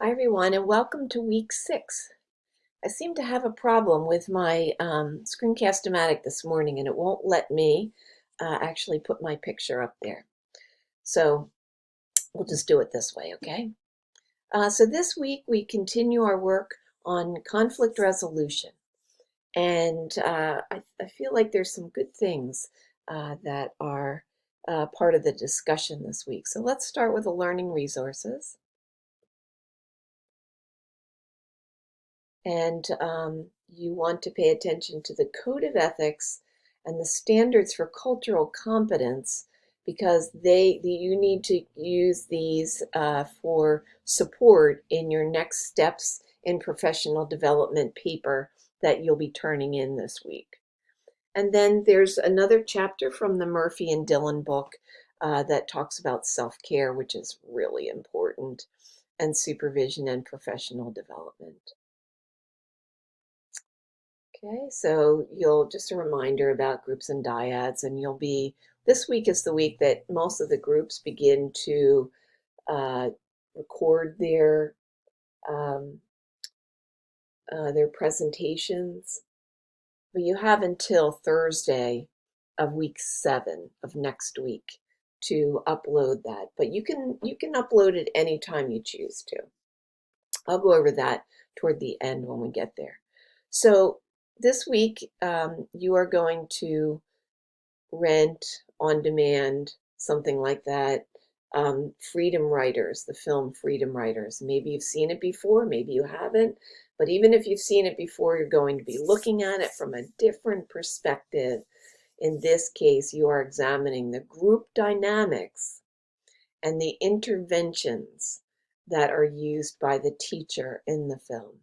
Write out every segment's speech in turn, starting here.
Hi, everyone, and welcome to week 6. I seem to have a problem with my Screencast-O-Matic this morning, and it won't let me actually put my picture up there. So we'll just do it this way, okay? So this week we continue our work on conflict resolution, and I feel like there's some good things that are part of the discussion this week. So let's start with the learning resources. And you want to pay attention to the code of ethics and the standards for cultural competence because you need to use these for support in your next steps in professional development paper that you'll be turning in this week. And then there's another chapter from the Murphy and Dillon book that talks about self-care, which is really important, and supervision and professional development. Okay, so you'll just a reminder about groups and dyads, and this week is the week that most of the groups begin to uh, record um, their presentations. But you have until Thursday of week 7 of next week to upload that. But you can upload it anytime you choose to. I'll go over that toward the end when we get there. So this week, you are going to rent on demand, something like that. Freedom Writers, the film Freedom Writers. Maybe you've seen it before, maybe you haven't, but even if you've seen it before, you're going to be looking at it from a different perspective. In this case, you are examining the group dynamics and the interventions that are used by the teacher in the film.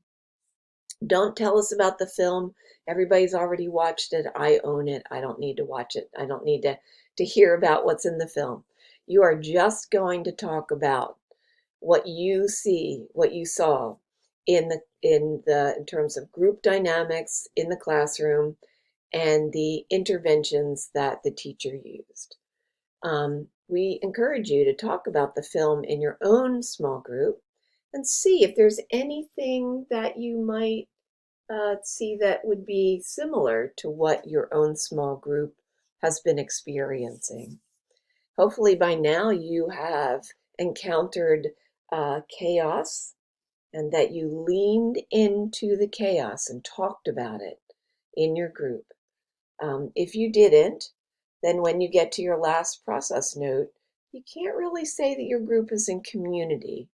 Don't tell us about the film. Everybody's already watched it. I own it. I don't need to watch it. I don't need to hear about what's in the film. You are just going to talk about what you see, what you saw in terms of group dynamics in the classroom and the interventions that the teacher used. We encourage you to talk about the film in your own small group and see if there's anything that you might see that would be similar to what your own small group has been experiencing. Hopefully by now you have encountered chaos and that you leaned into the chaos and talked about it in your group. If you didn't, then when you get to your last process note, you can't really say that your group is in community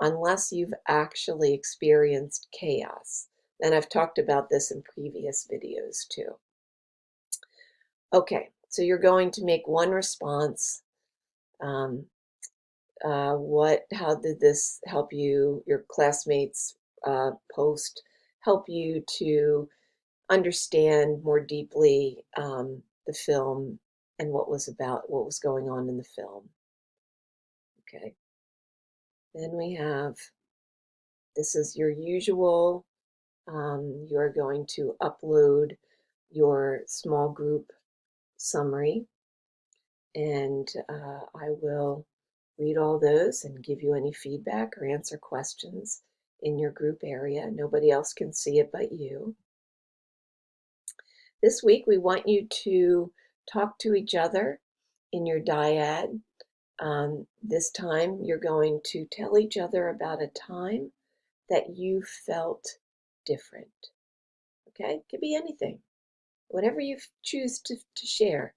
unless you've actually experienced chaos. And I've talked about this in previous videos too. Okay, so you're going to make one response. How did this help you, your classmates' post, help you to understand more deeply the film and what was going on in the film? Okay, then this is your usual. You are going to upload your small group summary, and I will read all those and give you any feedback or answer questions in your group area. Nobody else can see it but you. This week, we want you to talk to each other in your dyad. This time, you're going to tell each other about a time that you felt different. Okay? It could be anything. Whatever you choose to share.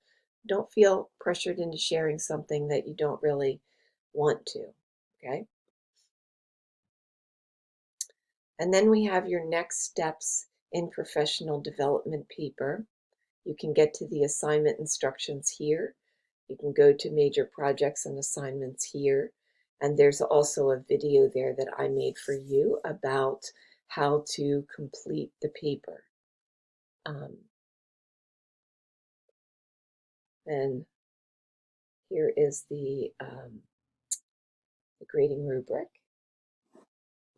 Don't feel pressured into sharing something that you don't really want to. Okay? And then we have your next steps in professional development paper. You can get to the assignment instructions here. You can go to major projects and assignments here. And there's also a video there that I made for you about how to complete the paper. And here is the grading rubric.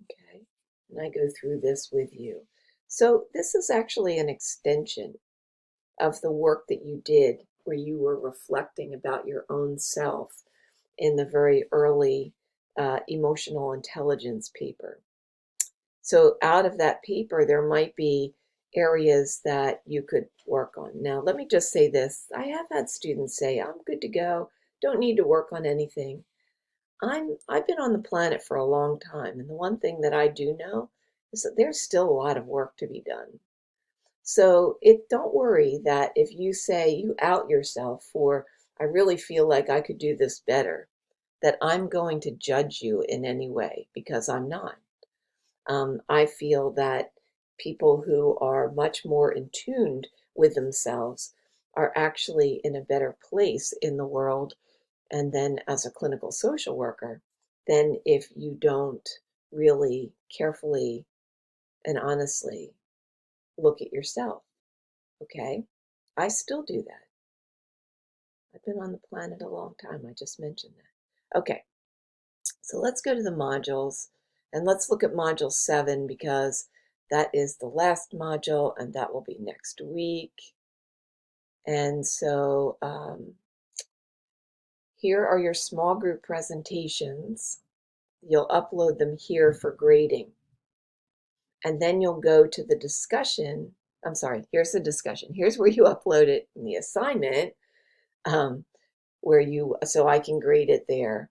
Okay, and I go through this with you. So this is actually an extension of the work that you did where you were reflecting about your own self in the very early emotional intelligence paper. So out of that paper, there might be areas that you could work on. Now, let me just say this. I have had students say, I'm good to go, don't need to work on anything. I've been on the planet for a long time, and the one thing that I do know is that there's still a lot of work to be done. So don't worry that if you say you out yourself for, I really feel like I could do this better, that I'm going to judge you in any way, because I'm not. I feel that people who are much more in tune with themselves are actually in a better place in the world, and then as a clinical social worker, than if you don't really carefully and honestly look at yourself. Okay? I still do that. I've been on the planet a long time. I just mentioned that. Okay, so let's go to the modules and let's look at module 7, because that is the last module and that will be next week. And so here are your small group presentations. You'll upload them here for grading. And then you'll go to the discussion. I'm sorry, here's the discussion. Here's where you upload it in the assignment, so I can grade it there.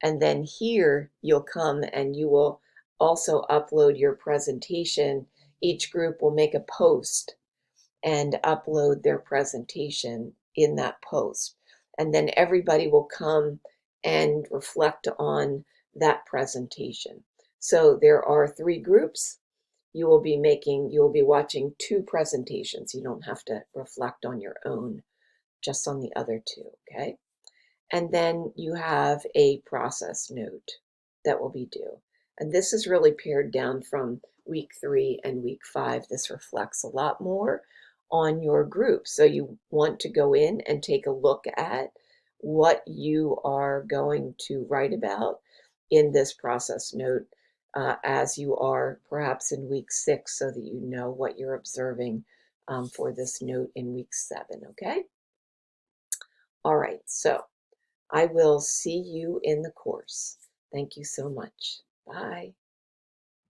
And then here you'll come and you will also upload your presentation. Each group will make a post and upload their presentation in that post. And then everybody will come and reflect on that presentation. So there are 3 groups. You will be watching 2 presentations. You don't have to reflect on your own, just on the other 2, okay? And then you have a process note that will be due. And this is really pared down from week 3 and week 5. This reflects a lot more on your group. So you want to go in and take a look at what you are going to write about in this process note as you are perhaps in week 6, so that you know what you're observing for this note in week 7, okay? All right, so I will see you in the course. Thank you so much. Bye.